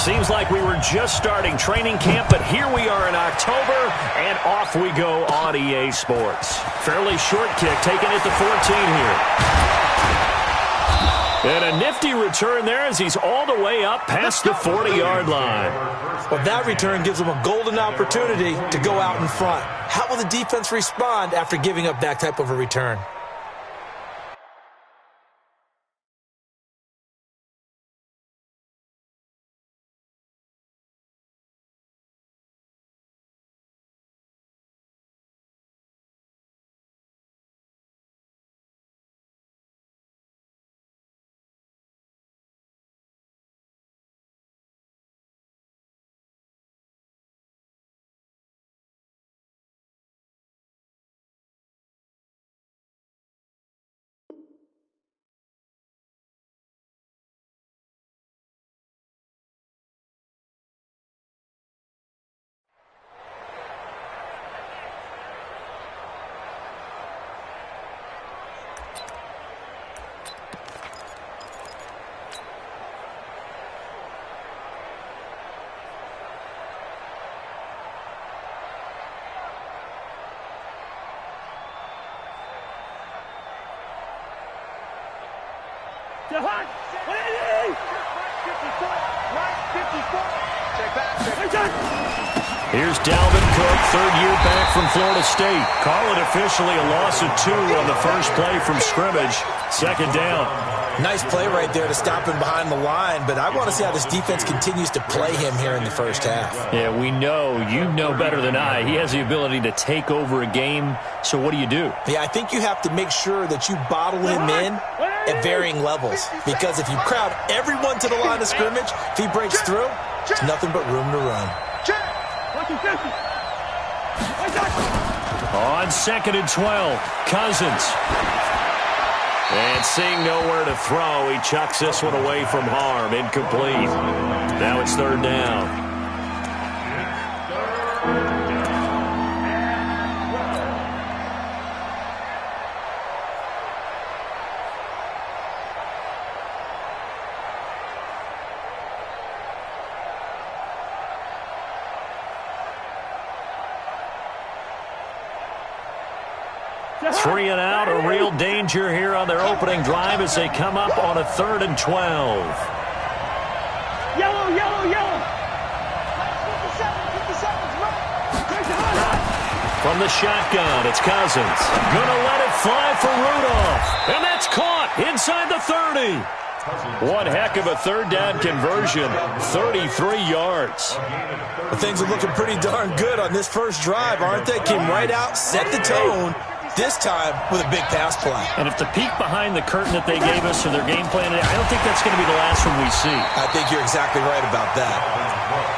Seems like we were just starting training camp, but here we are in October, and off we go on EA Sports. Fairly short kick, taken at the 14 here. And a nifty return there as he's all the way up past the 40-yard line. Well, that return gives him a golden opportunity to go out in front. How will the defense respond after giving up that type of a return? Here's Dalvin Cook, third year back from Florida State. Call it officially a loss of 2 on the first play from scrimmage. Second down. Nice play right there to stop him behind the line, but I want to see how this defense continues to play him here in the first half. Yeah, we know. You know better than I. He has the ability to take over a game, so what do you do? Yeah, I think you have to make sure that you bottle him in at varying levels, because if you crowd everyone to the line of scrimmage, if he breaks through, there's nothing but room to run. On 2nd and 12, Cousins. And seeing nowhere to throw, he chucks this one away from harm. Incomplete. Now it's third down. Three and out, a real danger here on their opening drive as they come up on a 3rd and 12. Yellow, yellow, yellow. From the shotgun, it's Cousins. Gonna let it fly for Rudolph. And that's caught inside the 30. One heck of a third down conversion, 33 yards. Well, things are looking pretty darn good on this first drive, aren't they? Came right out, set the tone. This time with a big pass play. And if the peek behind the curtain that they gave us for their game plan, I don't think that's going to be the last one we see. I think you're exactly right about that.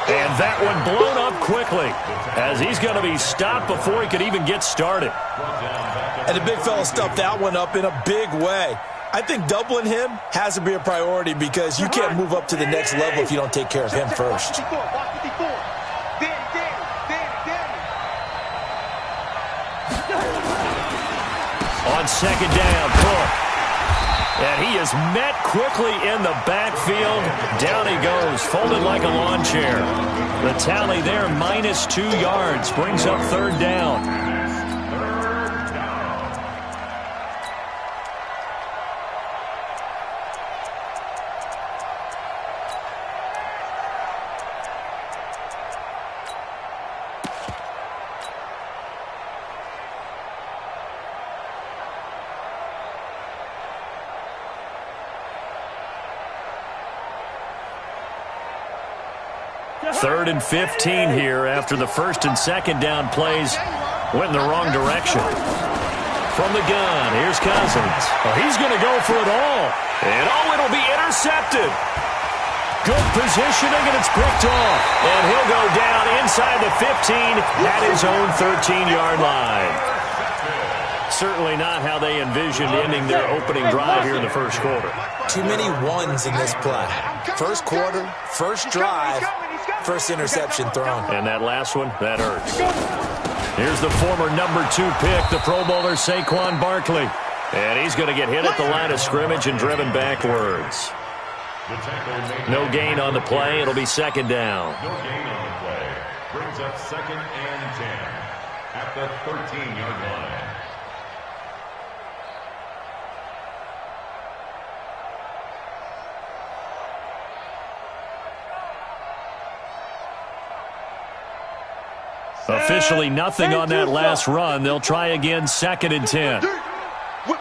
And that one blown up quickly as he's going to be stopped before he could even get started. And the big fella stuffed that one up in a big way. I think doubling him has to be a priority because you can't move up to the next level if you don't take care of him first. On 2nd down, Cook. And he is met quickly in the backfield. Down he goes, folded like a lawn chair. The tally there, -2 yards, brings up third down. Third and 15 here after the 1st and 2nd down plays went in the wrong direction. From the gun, here's Cousins. Oh, he's going to go for it all. And it'll be intercepted. Good positioning, and it's picked off. And he'll go down inside the 15 at his own 13-yard line. Certainly not how they envisioned ending their opening drive here in the first quarter. Too many ones in this play. First quarter, first drive, first interception thrown. And that last one, that hurts. Here's the former number 2 pick, the Pro Bowler Saquon Barkley. And he's going to get hit at the line of scrimmage and driven backwards. No gain on the play. It'll be second down. No gain on the play. Brings up 2nd and 10 at the 13-yard line. Officially nothing on that last run. They'll try again, 2nd and 10. Whip.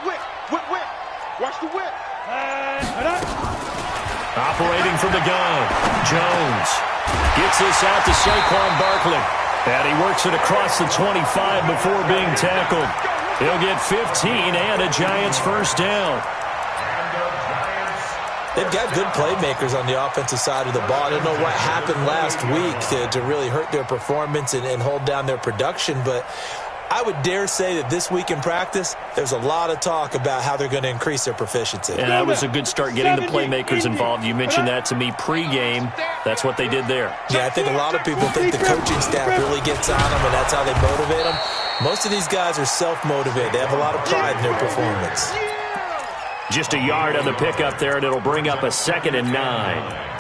Watch the whip. Operating from the gun, Jones gets this out to Saquon Barkley. And he works it across the 25 before being tackled. He'll get 15 and a Giants first down. They've got good playmakers on the offensive side of the ball. I don't know what happened last week to really hurt their performance and hold down their production, but I would dare say that this week in practice, there's a lot of talk about how they're going to increase their proficiency. And that was a good start getting the playmakers involved. You mentioned that to me pregame. That's what they did there. Yeah, I think a lot of people think the coaching staff really gets on them, and that's how they motivate them. Most of these guys are self-motivated. They have a lot of pride in their performance. Just a yard on the pickup there, and it'll bring up a 2nd and 9.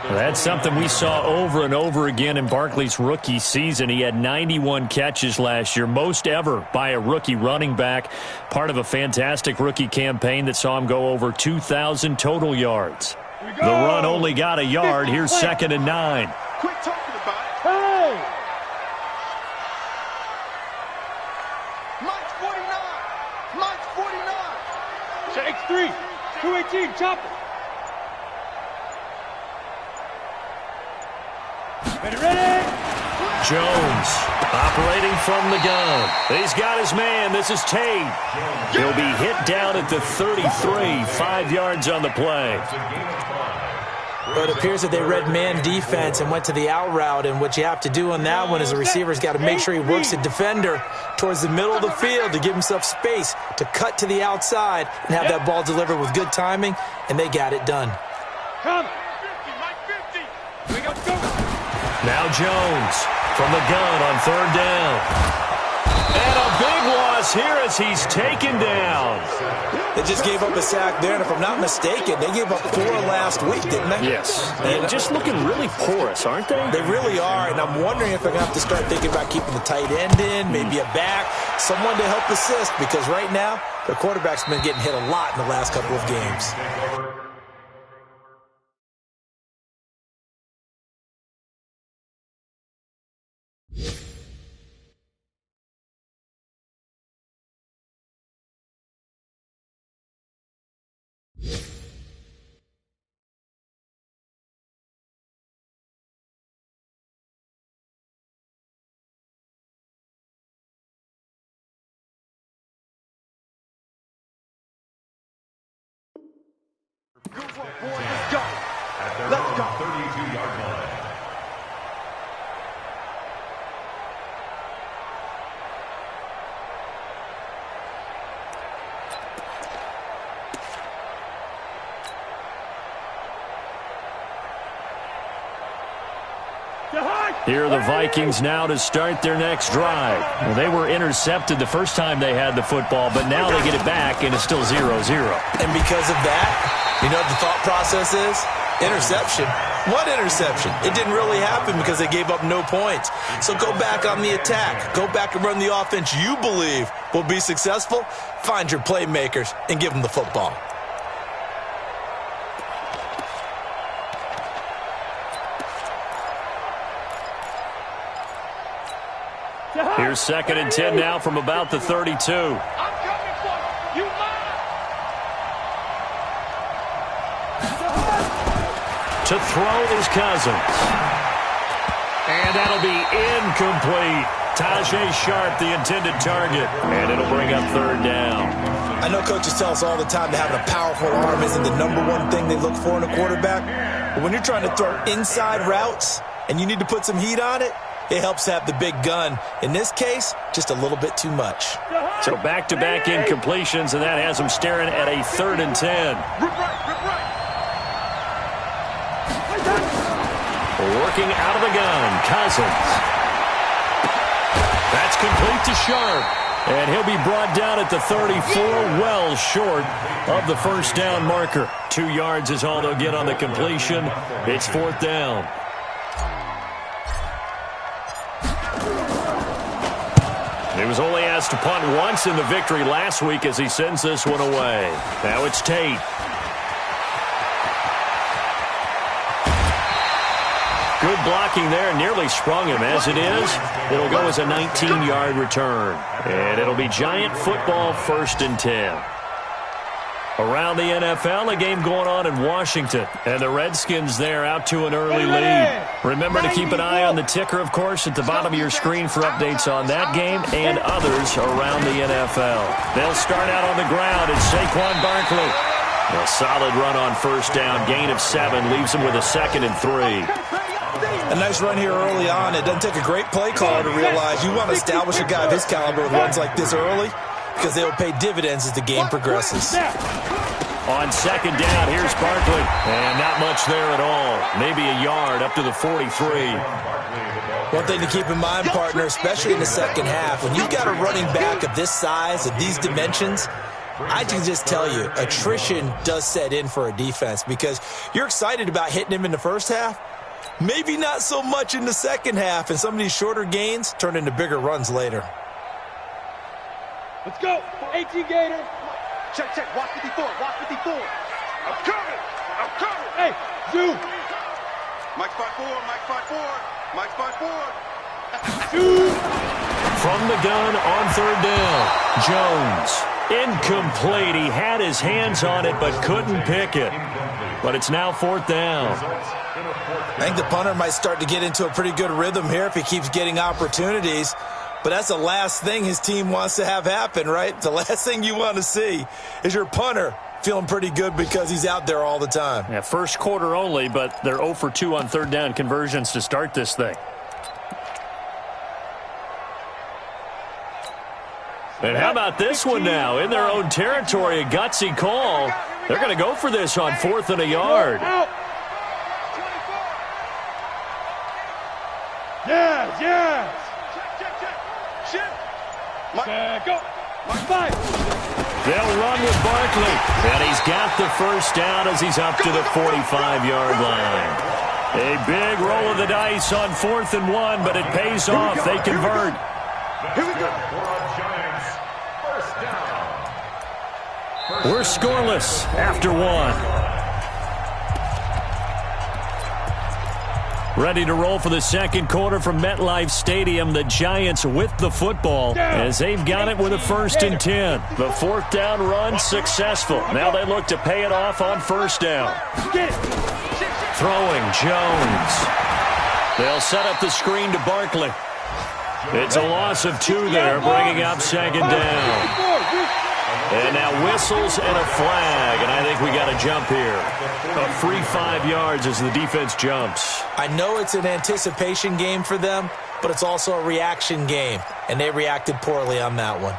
That's something we saw over and over again in Barkley's rookie season. He had 91 catches last year, most ever by a rookie running back, part of a fantastic rookie campaign that saw him go over 2,000 total yards. The run only got a yard. Here's 2nd and 9. Quit talking about it. Hey! Mike's 49. X3. 218. Chopper. Ready? Jones operating from the gun. He's got his man. This is Tate. He'll be hit down at the 33, 5 yards on the play. But it appears that they read man defense and went to the out route, and what you have to do on that one is the receiver's got to make sure he works the defender towards the middle of the field to give himself space to cut to the outside and have that ball delivered with good timing, and they got it done. Come. 50, Mike 50. We got to go. Now Jones from the gun on 3rd down. And a big loss here as he's taken down. They just gave up a sack there, and if I'm not mistaken, they gave up 4 last week, didn't they? Yes. And just looking really porous, aren't they? They really are, and I'm wondering if they're going to have to start thinking about keeping the tight end in, maybe a back, someone to help assist, because right now, their quarterback's been getting hit a lot in the last couple of games. Good work, boys. Let's go. Let's go. 32-yard line. Here are the Vikings now to start their next drive. Well, they were intercepted the first time they had the football, but now they get it back, and it's still 0-0. And because of that, you know what the thought process is? Interception. What interception? It didn't really happen because they gave up no points. So go back on the attack. Go back and run the offense you believe will be successful. Find your playmakers and give them the football. Here's 2nd and 10 now from about the 32. I'm coming for you. You mine. To throw is Cousins. And that'll be incomplete. Tajay Sharp, the intended target. And it'll bring up 3rd down. I know coaches tell us all the time that having a powerful arm isn't the #1 thing they look for in a quarterback. But when you're trying to throw inside routes and you need to put some heat on it, it helps to have the big gun. In this case, just a little bit too much. So back-to-back incompletions, and that has them staring at a 3rd and 10. Rip right. Working out of the gun, Cousins. That's complete to Sharp. And he'll be brought down at the 34, well short of the first down marker. 2 yards is all they'll get on the completion. It's 4th down. He was only asked to punt once in the victory last week as he sends this one away. Now it's Tate. Good blocking there, nearly sprung him. As it is, it'll go as a 19-yard return. And it'll be Giant football, 1st and 10. Around the NFL, a game going on in Washington. And the Redskins there out to an early lead. Remember to keep an eye on the ticker, of course, at the bottom of your screen for updates on that game and others around the NFL. They'll start out on the ground. It's Saquon Barkley. A solid run on 1st down. Gain of 7 leaves him with a 2nd and 3. A nice run here early on. It doesn't take a great play caller to realize you want to establish a guy of his caliber with runs like this early because they will pay dividends as the game progresses. On 2nd down, here's Barkley. And not much there at all. Maybe a yard up to the 43. One thing to keep in mind, partner, especially in the second half, when you've got a running back of this size, of these dimensions, I can just tell you, attrition does set in for a defense because you're excited about hitting him in the first half. Maybe not so much in the second half, and some of these shorter gains turn into bigger runs later. Let's go. 18 Gator. Check, check. Watch 54. Watch 54. I'm coming. I'm coming. Hey, Zoo. Mike 5-4. Mike 5-4. Mike 5-4. Zoo. From the gun on 3rd down. Jones. Incomplete. He had his hands on it but couldn't pick it. But it's now 4th down. I think the punter might start to get into a pretty good rhythm here if he keeps getting opportunities. But that's the last thing his team wants to have happen, right? The last thing you want to see is your punter feeling pretty good because he's out there all the time. Yeah, first quarter only, but they're 0 for 2 on 3rd down conversions to start this thing. And how about this one now? In their own territory, a gutsy call. They're going to go for this on 4th and a yard. Yes, yes. Check, check, check. Shit. Go. Mark 5. They'll run with Barkley. And he's got the first down as he's up to the 45-yard line. A big roll of the dice on 4th and 1, but it pays off. They convert. Here we go. We're scoreless after 1. Ready to roll for the second quarter from MetLife Stadium. The Giants with the football as they've got it with a 1st and 10. The 4th down run successful. Now they look to pay it off on 1st down. Throwing Jones. They'll set up the screen to Barkley. It's a loss of 2 there, bringing up 2nd down. And now whistles and a flag, and I think we got a jump here. A free 5 yards as the defense jumps. I know it's an anticipation game for them, but it's also a reaction game, and they reacted poorly on that one.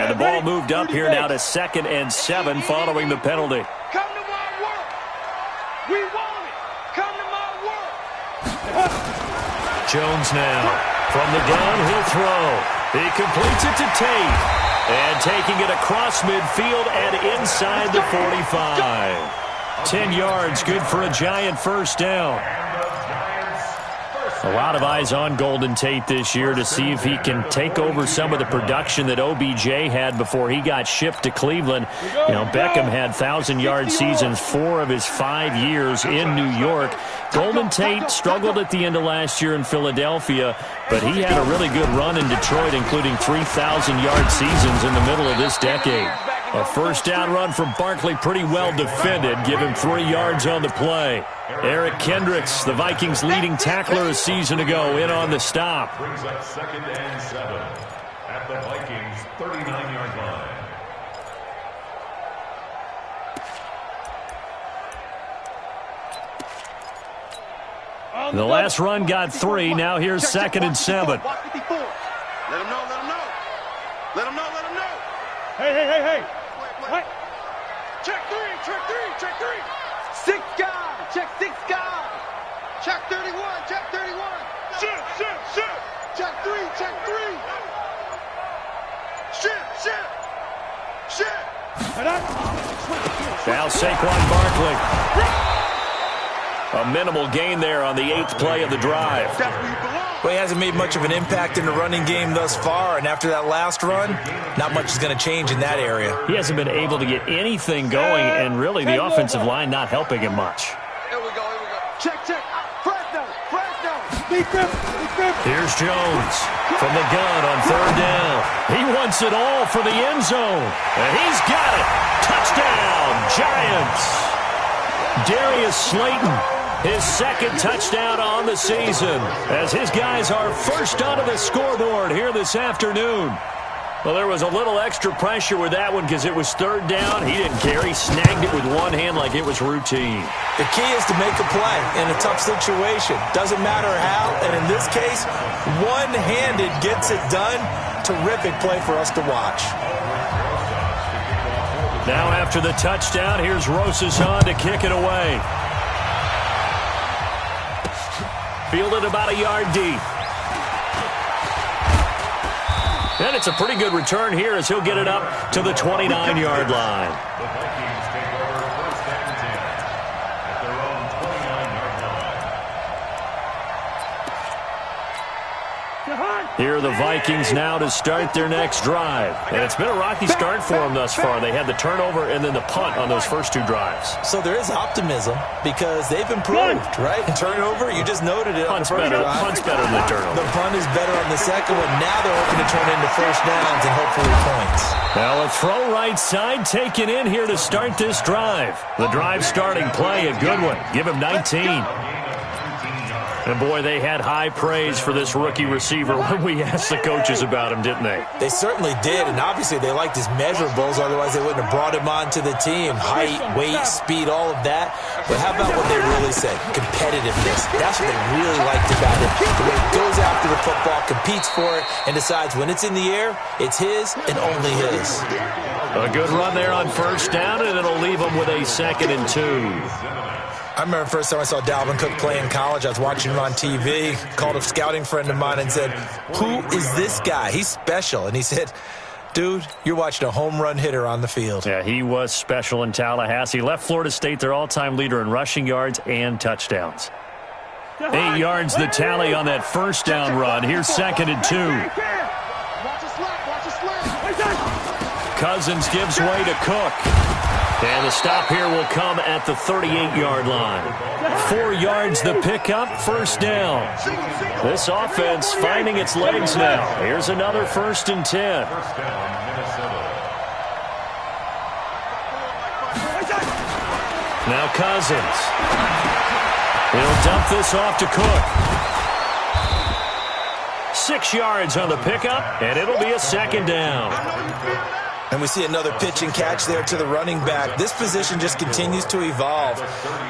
And the ball moved up here now to 2nd and 7 following the penalty. Come to my work. We want it. Come to my work. Jones now. From the gun, he'll throw. He completes it to Tate. And taking it across midfield and inside the 45. 10 yards, good for a Giant first down. A lot of eyes on Golden Tate this year to see if he can take over some of the production that OBJ had before he got shipped to Cleveland. You know, Beckham had 1,000-yard seasons 4 of his 5 years in New York. Golden Tate struggled at the end of last year in Philadelphia, but he had a really good run in Detroit, including 3,000-yard seasons in the middle of this decade. A first down run from Barkley, pretty well defended. Give him 3 yards on the play. Eric Kendricks, the Vikings' leading tackler a season ago, in on the stop. Brings up 2nd and 7 at the Vikings' 39-yard line. The last run got 3. Now here's 2nd and 7. Let him know, let him know. Let him know, let him know. Hey. What? Check 3, check 3, check 3. 6 guys, check 6 guys. Check 31, check 31. Shift, shift, shift. Check 3, check 3. Shift, shift, shift. Now Saquon Barkley. A minimal gain there on the 8th play of the drive. Well, he hasn't made much of an impact in the running game thus far, and after that last run, not much is going to change in that area. He hasn't been able to get anything going, and really the offensive line not helping him much. Here we go, here we go. Check, check. Fresno, Fresno. Here's Jones from the gun on 3rd down. He wants it all for the end zone, and he's got it. Touchdown, Giants. Darius Slayton, his 2nd touchdown on the season, as his guys are first onto the scoreboard here this afternoon. Well, there was a little extra pressure with that one because it was 3rd down. He didn't care. He snagged it with one hand like it was routine. The key is to make a play in a tough situation. Doesn't matter how, and in this case, one-handed gets it done. Terrific play for us to watch. Now after the touchdown, here's Rosas to kick it away. Fielded about a yard deep. And it's a pretty good return here as he'll get it up to the 29-yard line. The Vikings take over 1st and 10 at their own 29-yard line. Here are the Vikings now to start their next drive. And it's been a rocky start for them thus far. They had the turnover and then the punt on those first 2 drives. So there is optimism because they've improved, right? Turnover, you just noted it on the first drive. Punt's better than the turnover. The punt is better on the second one. Now they're hoping to turn into first downs and hopefully points. Now a throw right side taken in here to start this drive. The drive starting play, a good one. Give him 19. And, boy, they had high praise for this rookie receiver when we asked the coaches about him, didn't they? They certainly did, and obviously they liked his measurables. Otherwise, they wouldn't have brought him onto the team. Height, weight, speed, all of that. But how about what they really said? Competitiveness. That's what they really liked about him. The way he goes after the football, competes for it, and decides when it's in the air, it's his and only his. A good run there on 1st down, and it'll leave him with a 2nd and 2. I remember the first time I saw Dalvin Cook play in college. I was watching him on TV, called a scouting friend of mine and said, "Who is this guy? He's special." And he said, "Dude, you're watching a home run hitter on the field." Yeah, he was special in Tallahassee. Left Florida State their all-time leader in rushing yards and touchdowns. 8 yards the tally on that 1st down run. Here's 2nd and 2. Cousins gives way to Cook. And the stop here will come at the 38-yard line. 4 yards the pickup, 1st down. This offense finding its legs now. Here's another 1st and 10. First down, Minnesota. Now Cousins. He'll dump this off to Cook. 6 yards on the pickup, and it'll be a 2nd down. And we see another pitch and catch there to the running back. This position just continues to evolve.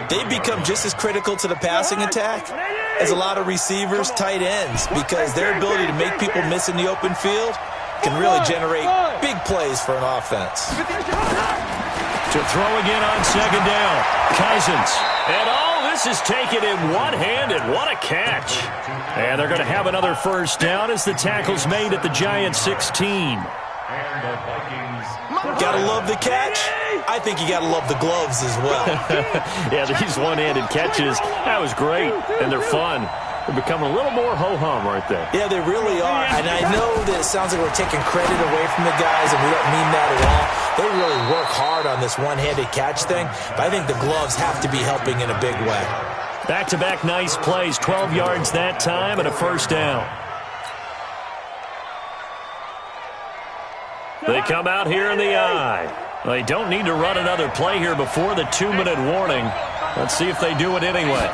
They become just as critical to the passing attack as a lot of receivers, tight ends, because their ability to make people miss in the open field can really generate big plays for an offense. To throw again on 2nd down. Cousins. And all this is taken in one-handed. What a catch. And they're going to have another 1st down as the tackle's made at the Giants 16. And the Vikings. Gotta love the catch. I think you gotta love the gloves as well. Yeah, these one-handed catches, that was great, and they're fun. They're becoming a little more ho-hum, aren't they? Yeah, they really are. And I know that it sounds like we're taking credit away from the guys, and we don't mean that at all. They really work hard on this one-handed catch thing, but I think the gloves have to be helping in a big way. Back-to-back nice plays, 12 yards that time, and a 1st down. They come out here in the eye. They don't need to run another play here before the 2-minute warning. Let's see if they do it anyway.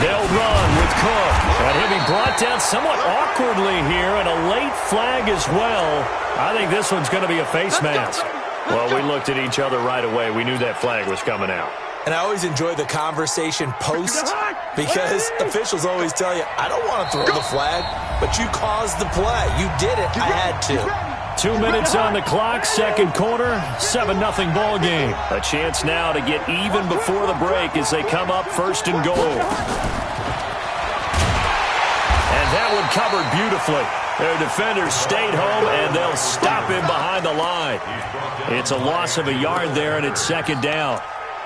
They'll run with Cook. And he'll be brought down somewhat awkwardly here, and a late flag as well. I think this one's going to be a face mask. Well, we looked at each other right away. We knew that flag was coming out. And I always enjoy the conversation post because officials always tell you, I don't want to throw the flag, but you caused the play. You did it. I had to. 2 minutes on the clock, second quarter, 7-0 ball game. A chance now to get even before the break as they come up first and goal. And that one covered beautifully. Their defenders stayed home, and they'll stop him behind the line. It's a loss of a yard there, and it's second down.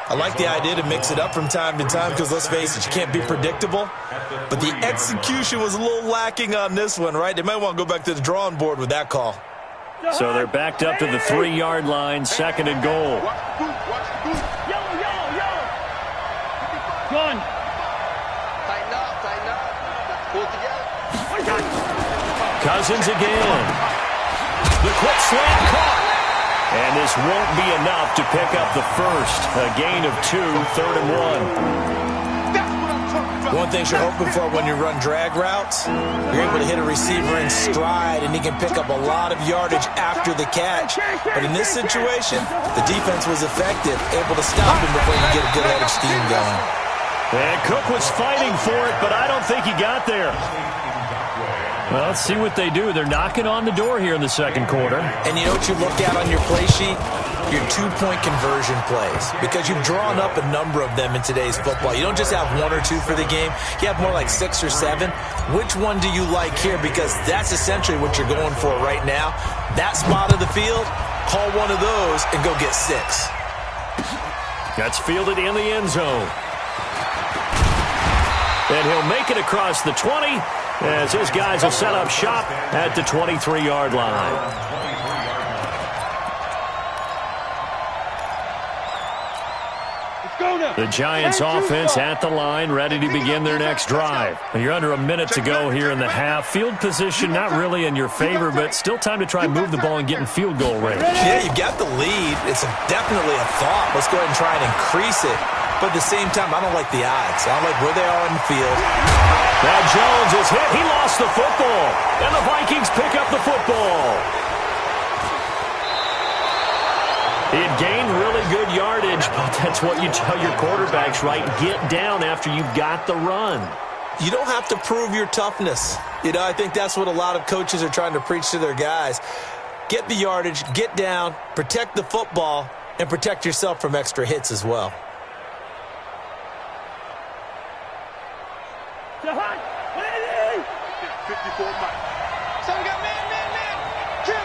I like the idea to mix it up from time to time because, let's face it, you can't be predictable. But the execution was a little lacking on this one, right? They might want to go back to the drawing board with that call. So they're backed up to the 3-yard line, second and goal. Gun. Tighten up, tighten up. Pull it together. Cousins again. The quick slant caught. And this won't be enough to pick up the first. A gain of 2, third and 1. One thing you're hoping for when you run drag routes, you're able to hit a receiver in stride, and he can pick up a lot of yardage after the catch. But in this situation, the defense was effective, able to stop him before you get a good head of steam going. And Cook was fighting for it, but I don't think he got there. Well, let's see what they do. They're knocking on the door here in the second quarter. And you know what you look at on your play sheet? Your two-point conversion plays. Because you've drawn up a number of them in today's football. You don't just have 1 or 2 for the game. You have more like 6 or 7. Which one do you like here? Because that's essentially what you're going for right now. That spot of the field, call one of those and go get 6. That's fielded in the end zone. And he'll make it across the 20 as his guys will set up shop at the 23-yard line. The Giants offense at the line, ready to begin their next drive. You're under a minute to go here in the half. Field position not really in your favor, but still time to try and move the ball and get in field goal range. Yeah, you've got the lead. It's definitely a thought. Let's go ahead and try and increase it. But at the same time, I don't like the odds. I don't like where they are in the field. Now Jones is hit. He lost the football. And the Vikings pick up the football. He had gained really good yardage, but that's what you tell your quarterbacks, right? Get down after you've got the run. You don't have to prove your toughness. You know, I think that's what a lot of coaches are trying to preach to their guys. Get the yardage, get down, protect the football, and protect yourself from extra hits as well. 54 miles. So we got man. Chill.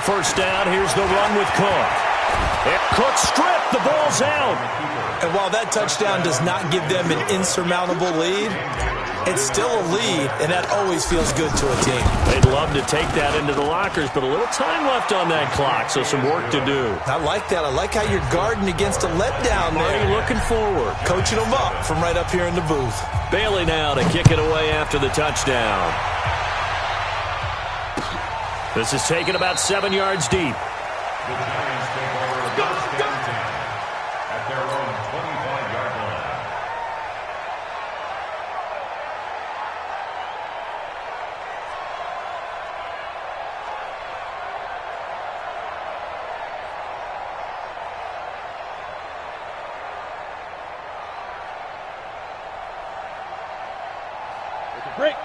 First down, here's the run with Cook. And Cook stripped, the ball's out. And while that touchdown does not give them an insurmountable lead, it's still a lead, and that always feels good to a team. They'd love to take that into the lockers, but a little time left on that clock, so some work to do. I like that. I like how you're guarding against a letdown there. Already looking forward. Coaching them up from right up here in the booth. Bailey now to kick it away after the touchdown. This is taken about 7 yards deep. The Giants take over first and 10 at their own 25-yard line.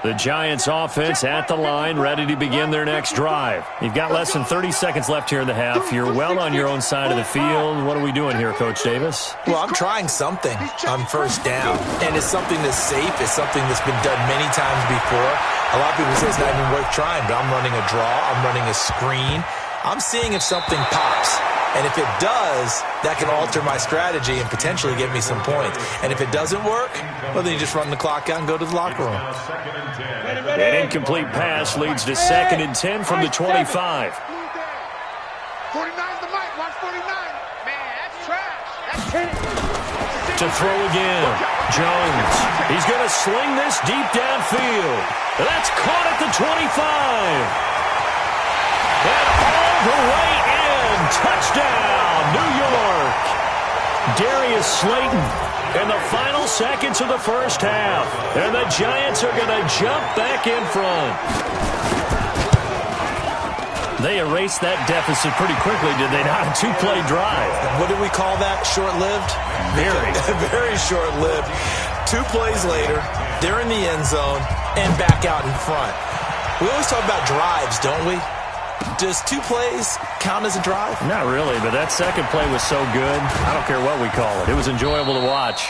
The Giants offense at the line, ready to begin their next drive. You've got less than 30 seconds left here in the half. You're well on your own side of the field. What are we doing here, Coach Davis? Well, I'm trying something on first down, and it's something that's safe. It's something that's been done many times before. A lot of people say it's not even worth trying, but I'm running a draw. I'm running a screen. I'm seeing if something pops. And if it does, that can alter my strategy and potentially get me some points. And if it doesn't work, well, then you just run the clock out and go to the locker room. An incomplete pass leads to 2nd and 10 from the 25. 49's the mic. Watch 49. Man, that's trash. To throw again. Jones. He's going to sling this deep downfield. That's caught at the 25. And all the way in. Touchdown, New York. Darius Slayton in the final seconds of the first half. And the Giants are going to jump back in front. They erased that deficit pretty quickly, did they not? A 2-play drive. What did we call that? Short-lived? Very. Very short-lived. 2 plays later, they're in the end zone, and back out in front. We always talk about drives, don't we? Does 2 plays count as a drive? Not really, but that second play was so good. I don't care what we call it. It was enjoyable to watch.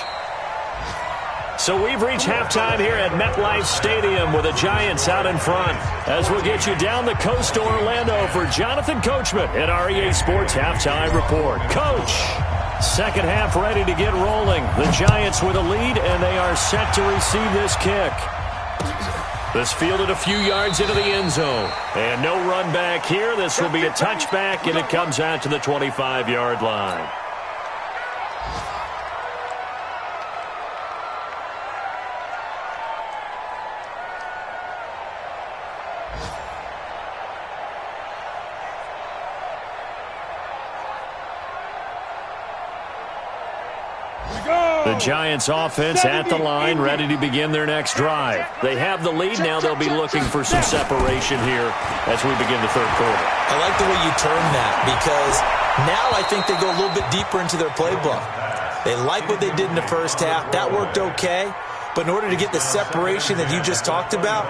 So we've reached halftime here at MetLife Stadium with the Giants out in front. As we'll get you down the coast to Orlando for Jonathan Coachman at our EA Sports Halftime Report. Coach, second half ready to get rolling. The Giants with a lead, and they are set to receive this kick. This fielded a few yards into the end zone. And no run back here. This will be a touchback, and it comes out to the 25-yard line. The Giants offense at the line, ready to begin their next drive. They have the lead. Now they'll be looking for some separation here as we begin the third quarter. I like the way you term that, because now I think they go a little bit deeper into their playbook. They like what they did in the first half. That worked okay. But in order to get the separation that you just talked about,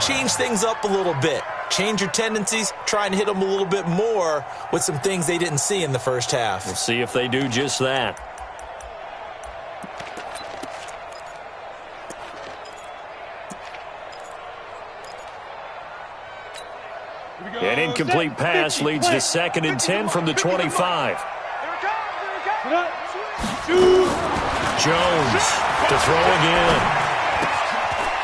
change things up a little bit. Change your tendencies, try and hit them a little bit more with some things they didn't see in the first half. We'll see if they do just that. An incomplete pass leads to 2nd and 10 from the 25. Jones to throw again.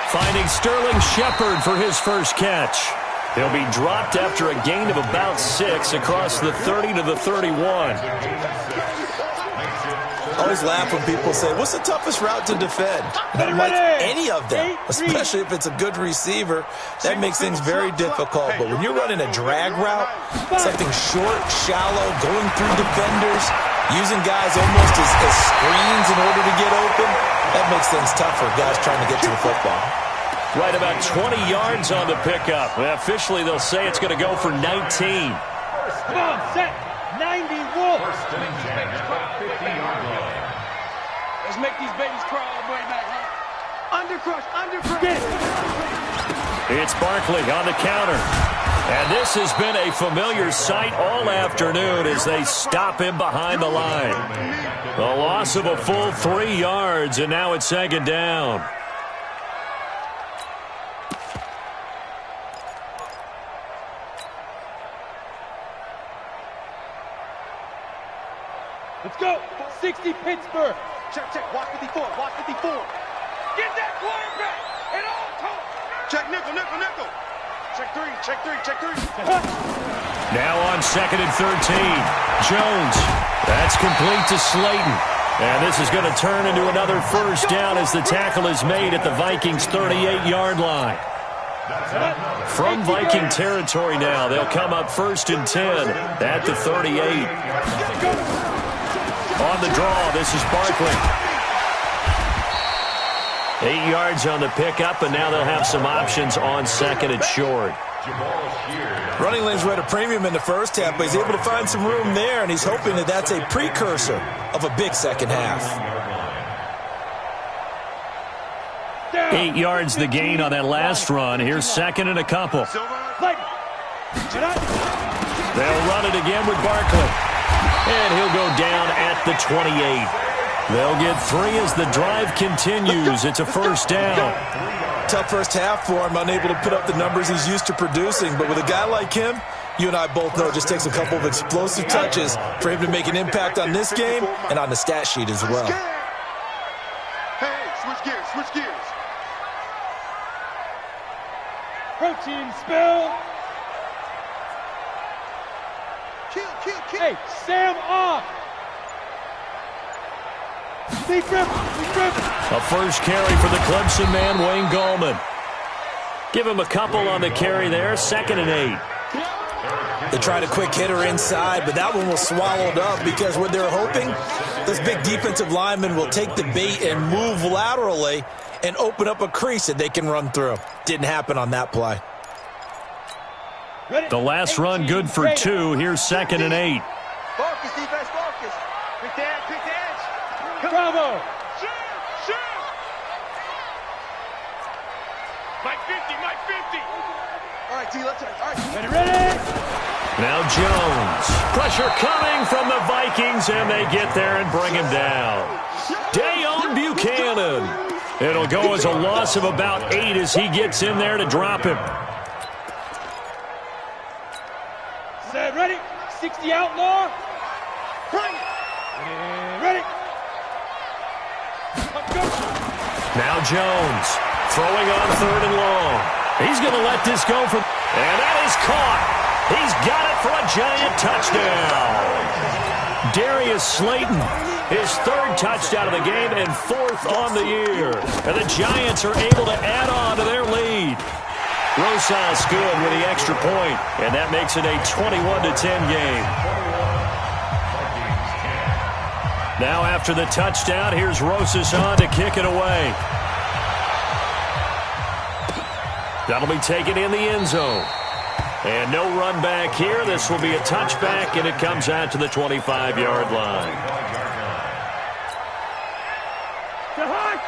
Finding Sterling Shepard for his first catch. He'll be dropped after a gain of about 6 across the 30 to the 31. I always laugh when people say, what's the toughest route to defend? And I'm like, any of them, especially if it's a good receiver. That makes things very difficult. But when you're running a drag route, something short, shallow, going through defenders, using guys almost as screens in order to get open, that makes things tough for guys trying to get to the football. Right about 20 yards on the pickup. Well, officially, they'll say it's going to go for 19. Come on, set. 90 Wolf. First and 10 at the 50-yard line. Let's make these babies crawl all the way back, huh? Undercrush, undercrush. It's Barkley on the counter. And this has been a familiar sight all afternoon as they stop him behind the line. The loss of a full 3 yards, and now it's 2nd down. Let's go. 60 Pittsburgh. Check, check. Watch 54. Watch 54. Get that quarterback at all costs. Check nickel, nickel, nickel. Check 3, check 3, check 3. Now on 2nd and 13. Jones. That's complete to Slayton. And this is going to turn into another first down as the tackle is made at the Vikings' 38-yard line. From Viking territory now, they'll come up 1st and 10 at the 38. On the draw, this is Barkley. 8 yards on the pickup, and now they'll have some options on 2nd and short. Running lanes were at a premium in the first half, but he's able to find some room there, and he's hoping that that's a precursor of a big second half. 8 yards the gain on that last run. Here's 2nd and a couple. They'll run it again with Barkley. And he'll go down at the 28. They'll get 3 as the drive continues. It's a first down. Tough first half for him, unable to put up the numbers he's used to producing. But with a guy like him, you and I both know it just takes a couple of explosive touches for him to make an impact on this game and on the stat sheet as well. Hey, switch gears, switch gears. Protein spill. Kill. Hey, Sam off. Big rip. A first carry for the Clemson man, Wayne Gallman. Give him a couple on the carry there, 2nd and 8. They tried a quick hitter inside, but that one was swallowed up because what they're hoping, those big defensive linemen will take the bait and move laterally and open up a crease that they can run through. Didn't happen on that play. The last run good for 2. Here's 2nd and 8. Focus, defense, focus. Pick the edge, pick the edge. Bravo. right, T, let's all right. Ready? Now Jones. Pressure coming from the Vikings, and they get there and bring him down. Dayon Buchanan. It'll go as a loss of about 8 as he gets in there to drop him. Set, ready? 60 outlaw. Bring. Ready? Now Jones throwing on 3rd and long. He's going to let this go from, and that is caught. He's got it for a giant touchdown. Darius Slayton, his 3rd touchdown of the game and 4th on the year. And the Giants are able to add on to their lead. Rosas good with the extra point, and that makes it a 21-10 game. Now after the touchdown, here's Rosas on to kick it away. That'll be taken in the end zone. And no run back here. This will be a touchback, and it comes out to the 25-yard line.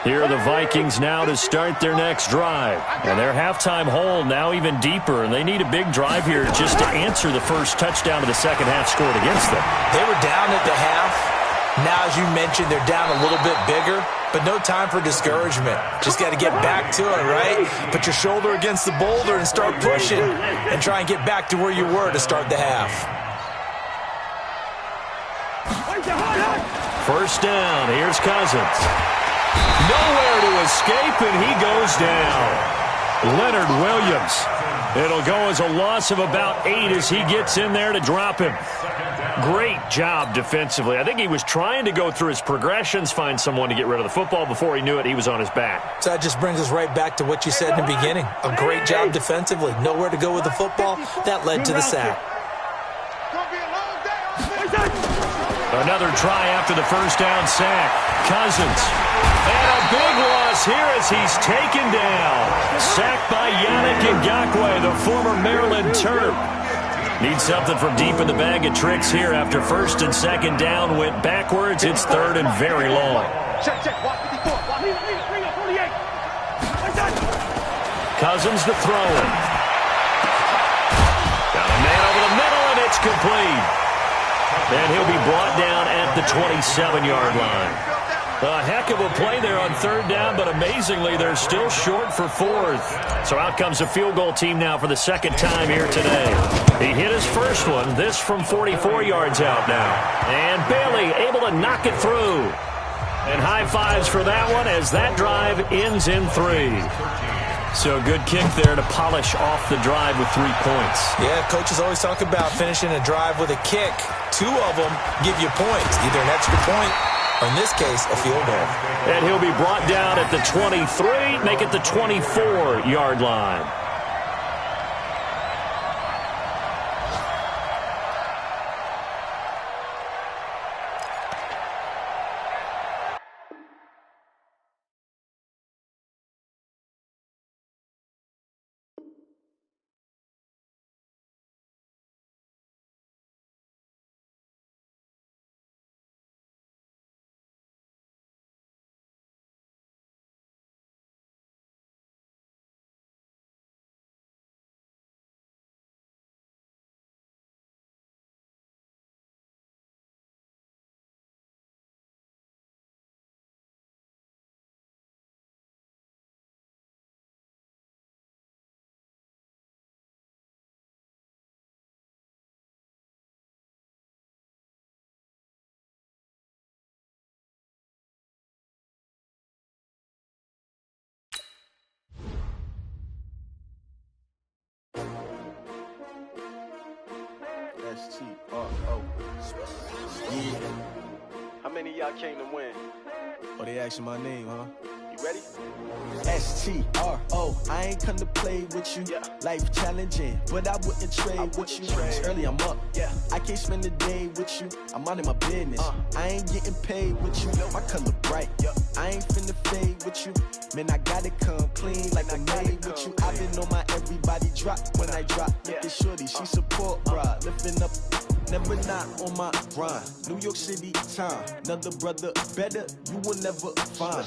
Here are the Vikings now to start their next drive. And their halftime hole now even deeper, and they need a big drive here just to answer the first touchdown of the second half scored against them. They were down at the half. Now, as you mentioned, they're down a little bit bigger, but no time for discouragement. Just got to get back to it, right? Put your shoulder against the boulder and start pushing and try and get back to where you were to start the half. First down. Here's Cousins. Nowhere to escape, and he goes down. Leonard Williams. It'll go as a loss of about 8 as he gets in there to drop him. Great job defensively. I think he was trying to go through his progressions, find someone to get rid of the football. Before he knew it, he was on his back. So that just brings us right back to what you said in the beginning. A great job defensively. Nowhere to go with the football. That led to the sack. Another try after the first down sack. Cousins. And a big loss here as he's taken down. Sacked by Yannick Ngakoue, the former Maryland Terp. Needs something from deep in the bag of tricks here after first and second down went backwards. It's 3rd and very long. Cousins to throw it. Got a man over the middle, and it's complete. And he'll be brought down at the 27-yard line. A heck of a play there on 3rd down, but amazingly, they're still short for 4th. So out comes a field goal team now for the 2nd time here today. He hit his first one, this from 44 yards out now. And Bailey able to knock it through. And high fives for that one as that drive ends in 3. So good kick there to polish off the drive with 3 points. Yeah, coaches always talk about finishing a drive with a kick. 2 of them give you points, either an extra point or, in this case, a field goal. And he'll be brought down at the 23, make it the 24-yard line. S-T-R-O. Yeah. How many of y'all came to win? Oh, they asking my name, huh? You ready? S-T-R-O. I ain't come to play with you. Yeah. Life challenging, but I wouldn't trade with you. It's early, I'm up. Yeah. I can't spend the day with you. I'm minding my business. I ain't getting paid with you. My color bright. Yeah. I ain't finna fade with you. Man, I gotta come clean like I'm made with you. I've been on my everybody drop when I drop. Look at shorty, she support, bruh. Lifting up. never not on my grind. New York City time, another brother better, you will never find.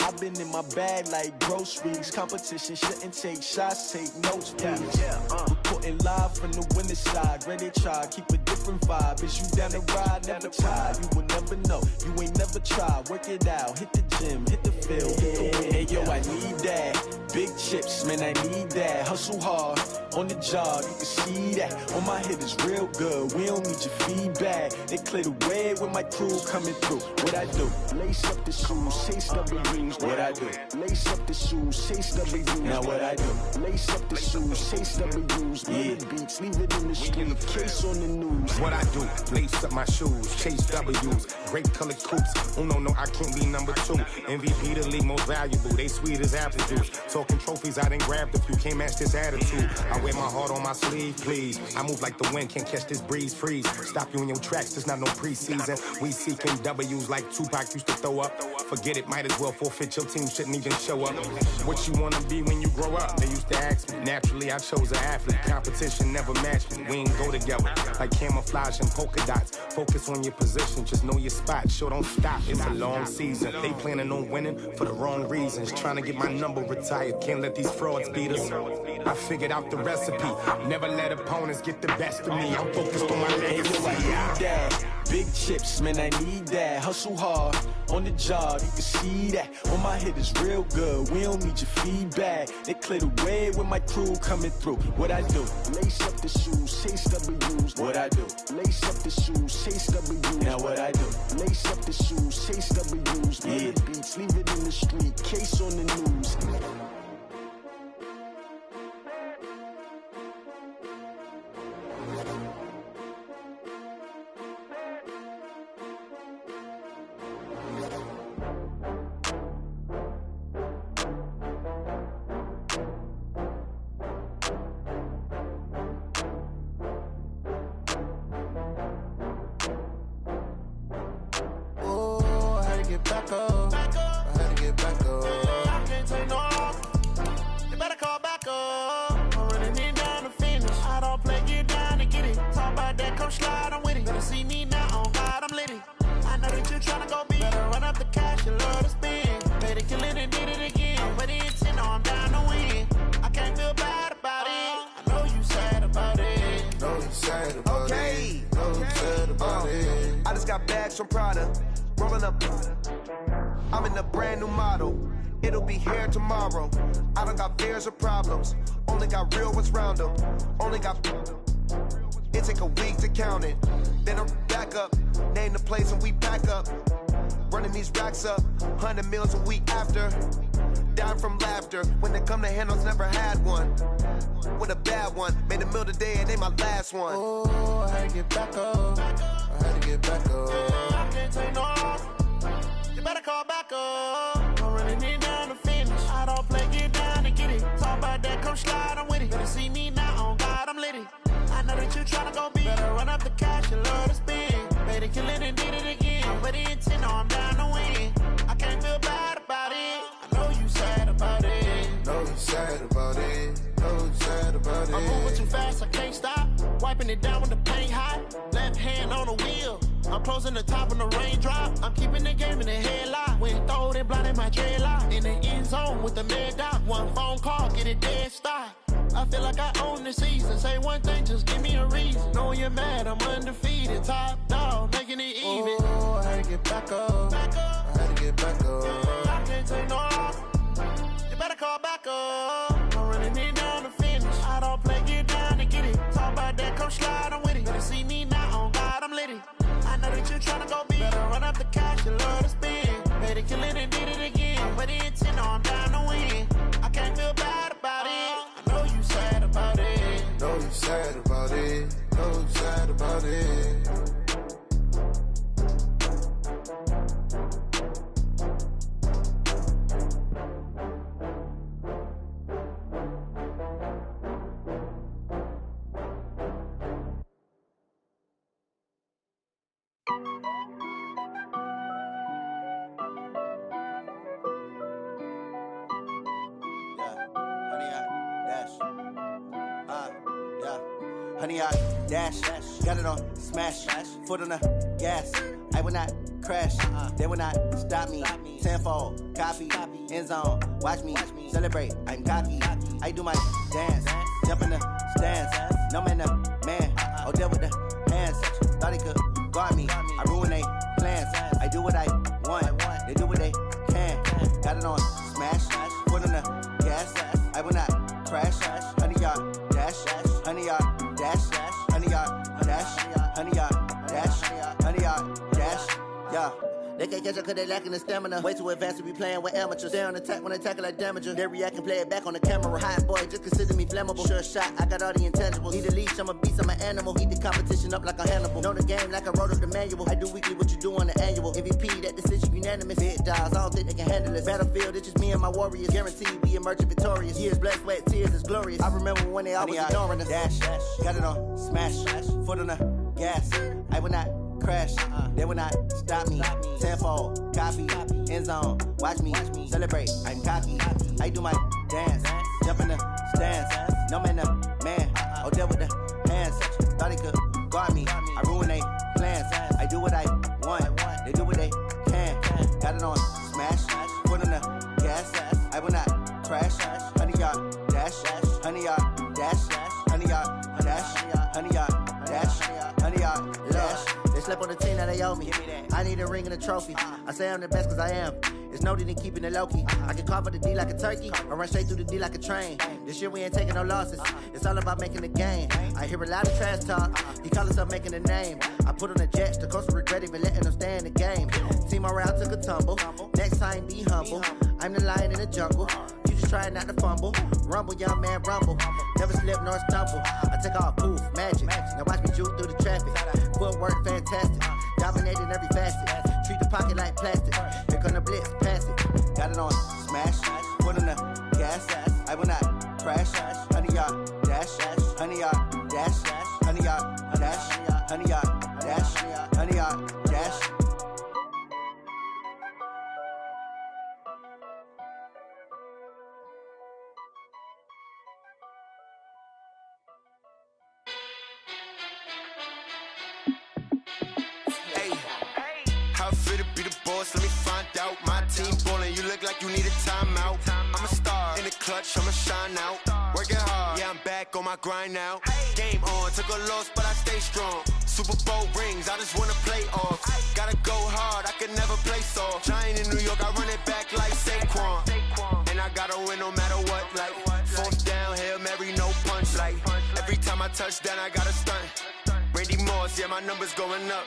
I've been in my bag like groceries. Competition shouldn't take shots, take notes, please. Reporting live from the winning side. Ready to try, keep a different vibe. Is you down the ride, never tired. You will never know, you ain't never tried. Work it out, hit the gym, hit the field, hit the wind. Hey yo, I need that. Big chips, man, I need that. Hustle hard, on the job, you can see that. On my head is real good, we don't need your feedback. They clear the way with my crew coming through. What I do? Lace up the shoes, chase W's. What I do? Lace up the shoes, chase W's. Now what I do? Lace up the shoes, chase W's. Yeah, beats, leave it in the street, case on the news. What I do? Lace up my shoes, chase W's. Great colored coops. Oh no, I can't be number 2. MVP the league most valuable. They sweet as apple juice. Talking trophies, I done grabbed a few. Can't match this attitude. I wear my heart on my sleeve, please. I move like the wind, can't catch this breeze, freeze. Stop you in your tracks, there's not no preseason. We seeking W's like Tupac used to throw up. Forget it, might as well forfeit. Your team shouldn't even show up. What you wanna be when you grow up? They used to ask me. Naturally, I chose an athlete. Competition never matched me. We ain't go together like camouflage and polka dots. Focus on your position, just know your spot. Sure, don't stop. It's a long season. They planning on winning for the wrong reasons. Trying to get my number retired. Can't let these frauds beat us. I figured out the recipe. Never let opponents get the best of me. I'm focused on my legacy. Big chips, man, I need that. Hustle hard, on the job, you can see that. On my head is real good, we don't need your feedback. They clear the way with my crew coming through. What I do? Lace up the shoes, chase W's. What I do? Lace up the shoes, chase W's. Now what I do? Lace up the shoes, chase W's. Yeah, beats, leave it in the street, case on the news. From Prada, rolling up. I'm in a brand new model. It'll be here tomorrow. I don't got fears or problems. Only got real ones round them. Only got. It take a week to count it. Then I'm back up. Name the place and we pack up. Running these racks up. 100 meals a week after. Down from laughter. When they come to handles, never had one. With a bad one. Made a meal today and they my last one. Oh, I had to get back up. I had to get back up. I can't take no off. You better call back up. I'm running it down to finish. I don't play, get down and get it. Talk about that, come slide, I'm with it. Better see me now, on God, I'm litty. I know that you tryna go big. Better run up the cash, you love to spin. Made it, kill it, and did it again. I'm with the intent, no, I'm down to win. I can't feel bad about it. I know you sad about it. Know you sad about it. Know you sad about it. I'm moving too fast, I can't stop. Wiping it down with the paint hot. Left hand on the wheel. I'm closing the top when the raindrop. I'm keeping the game in the headlock. When throwed and blinded my dreadlock. In the end zone with the mad dot. One phone call, get it dead stop. I feel like I own the season. Say one thing, just give me a reason. Knowing you're mad, I'm undefeated. Top dog, making it even. Oh, I had to get back up. Back up. I had to get back up. I can't take no off. You better call back up. I'm running it down to finish. I don't play, get down and get it. Talk about that, come slide, I'm with it. Better see me now, on God, I'm litty. I know that you tryna go big. Better run up the cash, you love to spin. Made it, kill it, and did it again. But the intent, no, I'm down to win. I can't feel bad about it. I know you sad about it. Know you sad about it. Know you sad about it. honey, I dash. Got it on smash. Foot on the gas. I will not crash. They will not stop me. Tenfold, copy, end zone. Watch me celebrate. I'm cocky. I do my dance. Jump in the stands. No man, the man. Oh, deal with the hands. Thought he could guard me. I ruin they plans. I do what I want. They do what they can. Got it on smash. Foot on the gas. I will not crash. Honey, yard dash. Honey, yard dash. Honey, yard dash. Honey, yard dash. Honey, yard dash. Yeah. They can't catch up cause they lacking the stamina. Way too advanced to be playing with amateurs. Stay on attack when they tackle like damager. They react and play it back on the camera. Hot boy, just consider me flammable. Sure shot, I got all the intangibles. Need a leash, I'm a beast, I'm an animal. Heat the competition up like a Hannibal. Know the game like I wrote up the manual. I do weekly what you do on the annual. MVP, that decision unanimous. Big dials, I don't think they can handle this. Battlefield, it's just me and my warriors. Guaranteed we emerge victorious. Years, blood, sweat, tears, it's glorious. I remember when they always ignoring us. Dash, got it on smash. Foot on the gas. I will not crash. They will not stop me. Tenfold, copy, end zone. Watch me celebrate. I'm cocky. I do my dance. Jump in the stands. No man, the man. Oh, deal with the hands. Thought he could guard me. I ruin they plans. I do what I want. They do what they can. Got it on smash. Foot on the gas. I will not crash. Honey, yard dash. Honey, yard dash. Honey, yard dash. Honey, yard dash. Honey, yard dash. They slept on the team that they owe me. I need a ring and a trophy. I say I'm the best cause I am. It's no need in keeping it low-key. I can carve up the D like a turkey or run straight through the D like a train. This year we ain't taking no losses. It's all about making the game. I hear a lot of trash talk. He call himself making a name. I put on the Jets. The coach will regret even letting them stay in the game. Team morale took a tumble. Next time be humble. I'm the lion in the jungle. You just try not to fumble. Rumble, young man, rumble. Never slip nor stumble. I take off, poof, magic. Now watch me juke through the traffic. Footwork fantastic. Dominating every facet. Treat the pocket like plastic. Here come the blitz, pass it. Got it on smash. Foot on the gas. I will not crash. Honey, yard dash. Honey, yard dash. Honey, yard dash. Honey, yard dash. Honey, yard dash. Let me find out. My team ballin', you look like you need a timeout. I'm a star in the clutch, I'ma shine out. Working hard, yeah, I'm back on my grind now. Game on, took a loss, but I stay strong. Super Bowl rings, I just wanna play off. Gotta go hard, I can never play soft. Giant in New York, I run it back like Saquon. And I gotta win no matter what, like fourth down, Hail Mary, no punch. Like every time I touch down, I gotta stunt. Randy Moss, yeah, my numbers going up.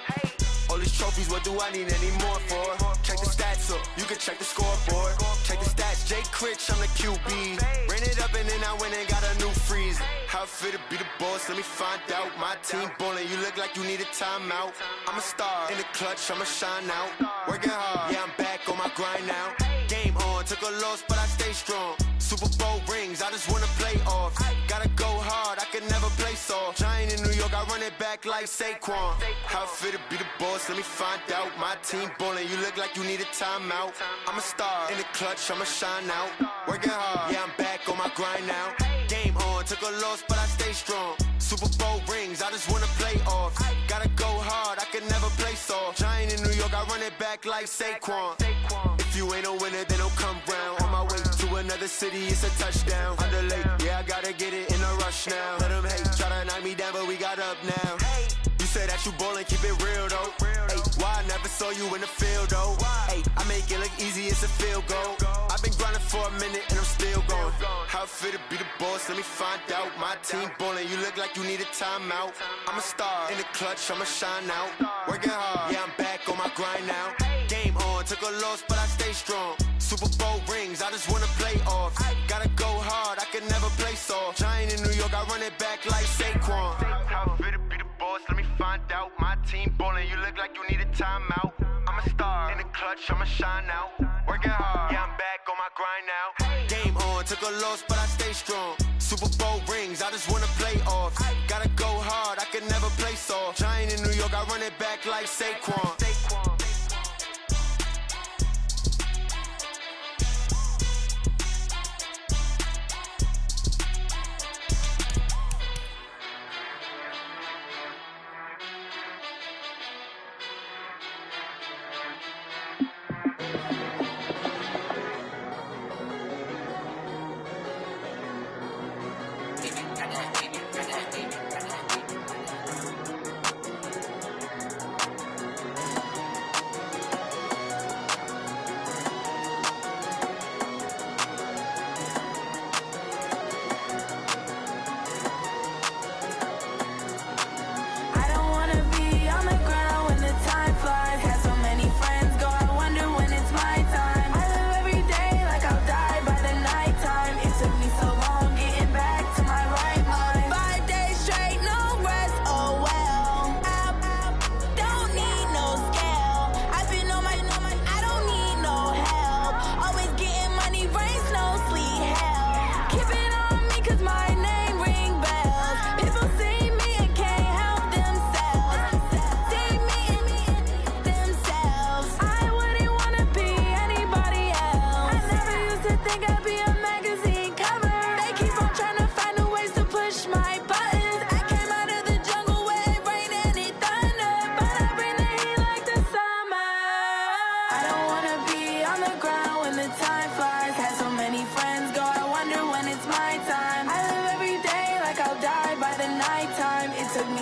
All these trophies, what do I need any more for? Check the stats up, you can check the scoreboard. Check the stats, Jay Critch, I'm the QB. Ran it up and then I went and got a new freeze. How it feel to be the boss, let me find out. My team ballin', you look like you need a timeout. I'm a star in the clutch, I'ma shine out. Working hard, yeah, I'm back on my grind now. Game on, took a loss, but I stay strong. Super Bowl rings, I just wanna play off. Gotta go hard, I can never play soft. Giant in New York, I run it back like Saquon. How it feel to be the boss, let me find out. My team ballin', you look like you need a timeout. I'm a star in the clutch, I'ma shine out. Working hard, yeah, I'm back on my grind now. Game on, took a loss, but I stay strong. Super Bowl rings, I just wanna play off. Gotta go hard, I can never play soft. Giant in New York, I run it back like Saquon. If you ain't a winner, then don't come round. On my way to another city, it's a touchdown. Underlay, yeah, I gotta get it in a rush now. Let them hate, try to knock me down, but we got up now. You say that you ballin', keep it real though. Hey, why I never saw you in the field though? Hey, I make it look easy, it's a field goal. I've been grinding for a minute and I'm still going. How it feel to be the boss, let me find out. My team ballin', you look like you need a timeout. I'm a star in the clutch, I'ma shine out. Working hard, yeah, I'm back on my grind now. Game on, took a loss, but I stay strong. Super Bowl rings, I just wanna play off. Gotta go hard, I can never play soft. Giant in New York, I run it back like Saquon. How it feel to be the boss, let me find out. My team ballin', you look like you need a timeout. I'm a star in the clutch, I'ma shine out. Working hard, yeah, I'm back on my grind now. Game on, took a loss, but I stay strong. Super Bowl rings, I just wanna play off. Gotta go hard, I can never play soft. Giant in New York, I run it back like Saquon.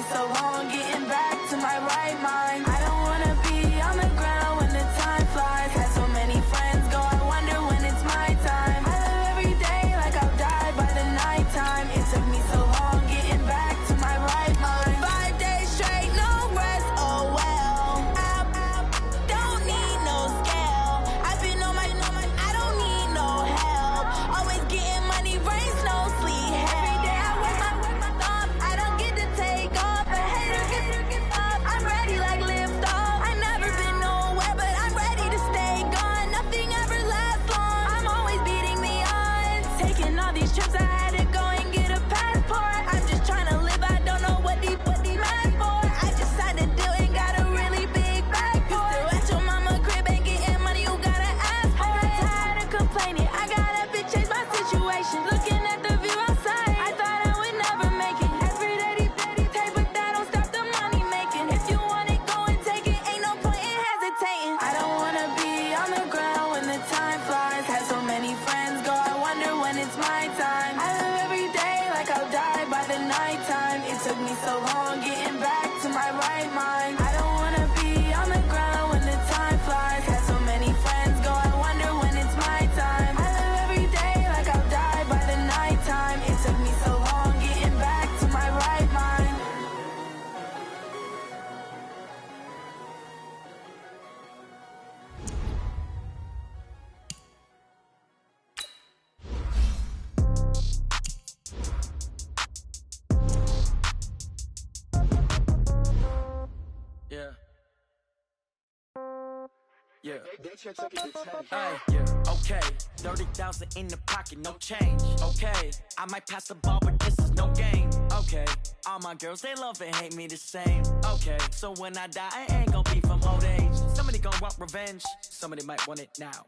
me so long getting back to my right mind. I don't wanna be on the ground when the time flies. Had so many friends go, I wonder when it's my time. I live every day like I'll die by the nighttime. It took me so long getting back to my right mind. 5 days straight, no rest, oh well. I don't need no scale. I've been on my, I don't need no help. Always getting money, rain, snow, sleet, every day I work my thumb. I don't get to take off. A hater get up. I'm ready like lift off. I never been nowhere, but I'm ready to stay gone. Nothing ever lasts long. I'm always beating the odds. Taking all these trips, I had to go and get a passport. I'm just trying to live. I don't know what these mad for. I just signed a deal and got a really big bag for it. Still at your mama crib and getting money, you gotta ask for it. I got tired of complaining. I got up and changed my situation. Looking at the view outside, I thought I would never make it. Every day take, but that don't stop the money making. If you want it, go and take it. Ain't no point in hesitating. I don't wanna be on the ground when the time flies. Had so many friends go, I wonder when it's my time. I live every day like I'll die by the nighttime. It took me so long getting back to my right mind. I don't wanna be on the ground when the time flies. Had so many friends go, I wonder when it's my time. I live every day like I'll die by the nighttime. It took me so long getting back to my right mind. Yeah. Yeah. Hey, yeah. Okay. 30,000 in the pocket, no change. Okay. I might pass the ball, but this is no game. Okay. All my girls, they love and hate me the same. Okay. So when I die, I ain't gonna be from old age. Somebody gonna want revenge. Somebody might want it now.